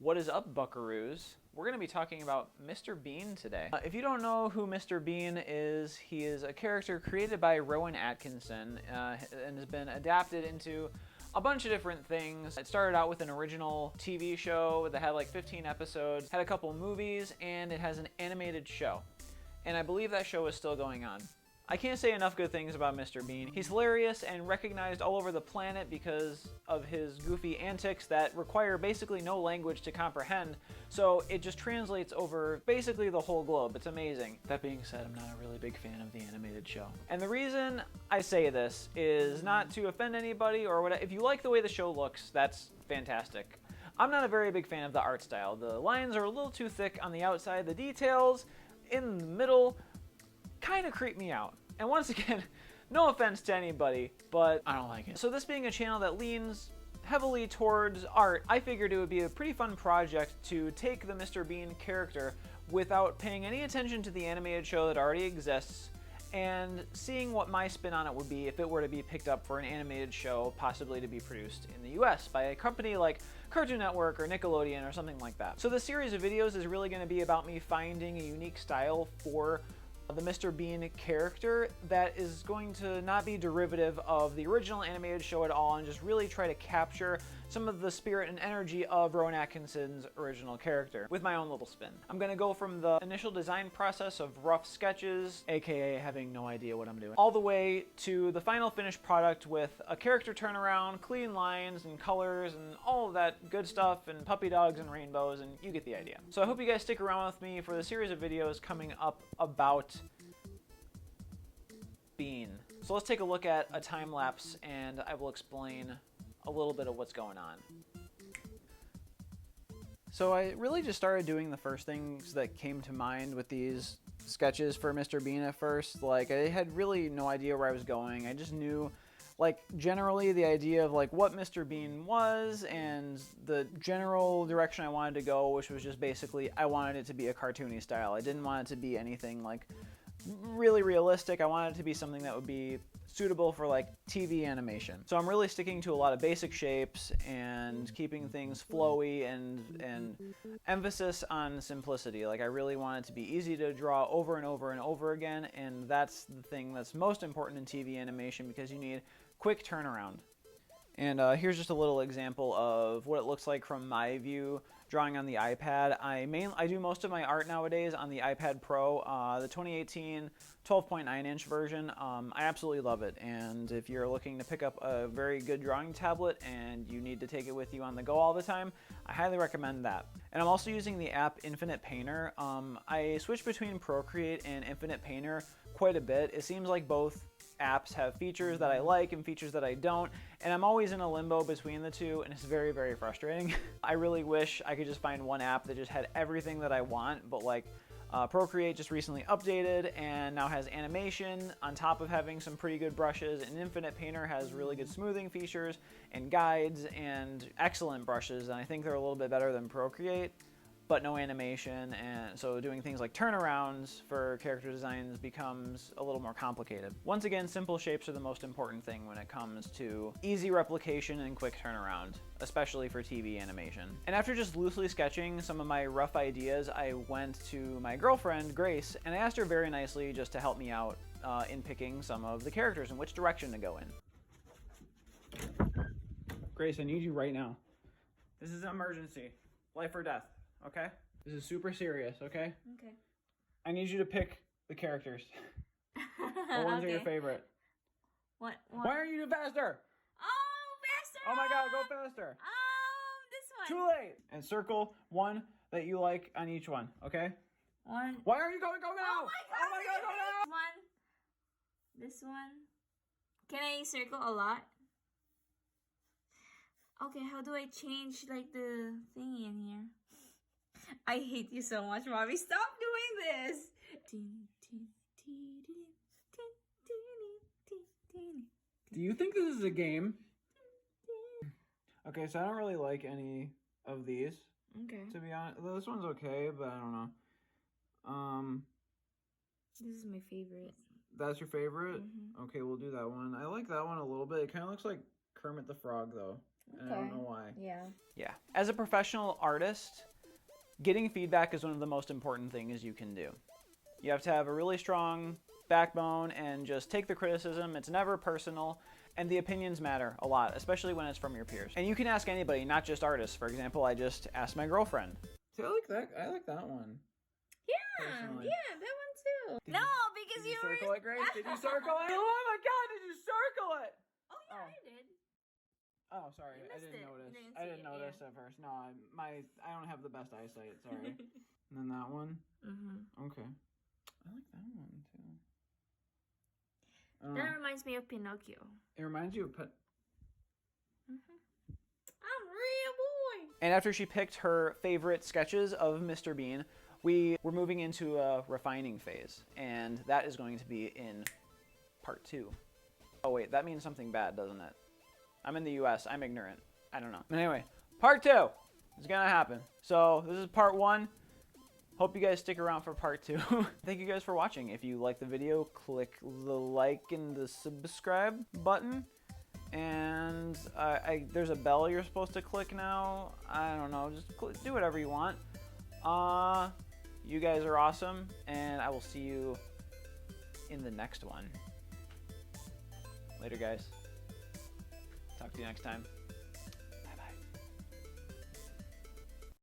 What is up, buckaroos? We're going to be talking about Mr. Bean today. If you don't know who Mr. Bean is, he is a character created by Rowan Atkinson and has been adapted into a bunch of different things. It started out with an original TV show that had like 15 episodes, had a couple movies, and it has an animated show. And I believe that show is still going on. I can't say enough good things about Mr. Bean. He's hilarious and recognized all over the planet because of his goofy antics that require basically no language to comprehend, so it just translates over basically the whole globe. It's amazing. That being said, I'm not a really big fan of the animated show. And the reason I say this is not to offend anybody or whatever. If you like the way the show looks, that's fantastic. I'm not a very big fan of the art style. The lines are a little too thick on the outside. The details in the middle kind of creep me out. And once again, no offense to anybody, but I don't like it. So this being a channel that leans heavily towards art, I figured it would be a pretty fun project to take the Mr. Bean character without paying any attention to the animated show that already exists and seeing what my spin on it would be if it were to be picked up for an animated show, possibly to be produced in the US by a company like Cartoon Network or Nickelodeon or something like that. So this series of videos is really going to be about me finding a unique style for the Mr. Bean character that is going to not be derivative of the original animated show at all and just really try to capture some of the spirit and energy of Rowan Atkinson's original character with my own little spin. I'm going to go from the initial design process of rough sketches, aka having no idea what I'm doing, all the way to the final finished product with a character turnaround, clean lines and colors and all of that good stuff and puppy dogs and rainbows, and you get the idea. So I hope you guys stick around with me for the series of videos coming up about Bean. So let's take a look at a time lapse and I will explain a little bit of what's going on. So I really just started doing the first things that came to mind with these sketches for Mr. Bean at first. Like, I had really no idea where I was going. I just knew, like, generally the idea of like what Mr. Bean was and the general direction I wanted to go, which was just basically I wanted it to be a cartoony style. I didn't want it to be anything like really realistic. I wanted it to be something that would be suitable for like TV animation. So I'm really sticking to a lot of basic shapes and keeping things flowy and emphasis on simplicity. Like, I really want it to be easy to draw over and over and over again, and that's the thing that's most important in TV animation because you need quick turnaround. And here's just a little example of what it looks like from my view drawing on the iPad. I do most of my art nowadays on the iPad Pro, the 2018 12.9-inch version. I absolutely love it, and if you're looking to pick up a very good drawing tablet and you need to take it with you on the go all the time, I highly recommend that. And I'm also using the app Infinite Painter. I switch between Procreate and Infinite Painter quite a bit. It seems like both apps have features that I like and features that I don't, and I'm always in a limbo between the two, and it's very, very frustrating. I really wish I could just find one app that just had everything that I want, but like Procreate just recently updated and now has animation on top of having some pretty good brushes, and Infinite Painter has really good smoothing features and guides and excellent brushes, and I think they're a little bit better than Procreate, but no animation, and so doing things like turnarounds for character designs becomes a little more complicated. Once again, simple shapes are the most important thing when it comes to easy replication and quick turnaround, especially for TV animation. And after just loosely sketching some of my rough ideas, I went to my girlfriend, Grace, and I asked her very nicely just to help me out in picking some of the characters and which direction to go in. Grace, I need you right now. This is an emergency. Life or death. Okay? This is super serious, okay? Okay. I need you to pick the characters. What ones are your favorite? What? Why aren't you doing faster? Oh, faster! Oh my god, go faster. This one. Too late. And circle one that you like on each one, okay? One. Why are you going? Go now! Oh my god! Oh my god, go now! One. This one. Can I circle a lot? Okay, how do I change like the thingy in here? I hate you so much, Mommy. Stop doing this. Do you think this is a game? Okay, so I don't really like any of these. Okay. To be honest, this one's okay, but I don't know. This is my favorite. That's your favorite? Mm-hmm. Okay, we'll do that one. I like that one a little bit. It kind of looks like Kermit the Frog, though. And I don't know why. Yeah. Yeah. As a professional artist, getting feedback is one of the most important things you can do. You have to have a really strong backbone and just take the criticism. It's never personal, and the opinions matter a lot, especially when it's from your peers. And you can ask anybody, not just artists. For example, I just asked my girlfriend. See, I like that one. Yeah, Personally. yeah, that one too. Did No, you- because Did you were... circle it, Grace? Did you circle it? Oh my God! Did you circle it? Oh yeah, Oh. I did. Oh, sorry. You I missed didn't it. notice. You didn't I see didn't it, notice yeah. at first. No, I don't have the best eyesight. Sorry. And then that one. Mm-hmm. Okay. I like that one too. That reminds me of Pinocchio. It reminds you of Mm-hmm. I'm real boy. And after she picked her favorite sketches of Mr. Bean, we were moving into a refining phase, and that is going to be in part 2. Oh wait, that means something bad, doesn't it? I'm in the US, I'm ignorant. I don't know. Anyway, part 2 is gonna happen. So this is part 1. Hope you guys stick around for part 2. Thank you guys for watching. If you like the video, click the like and the subscribe button. And there's a bell you're supposed to click now. I don't know, just do whatever you want. You guys are awesome, and I will see you in the next one. Later, guys. Talk to you next time.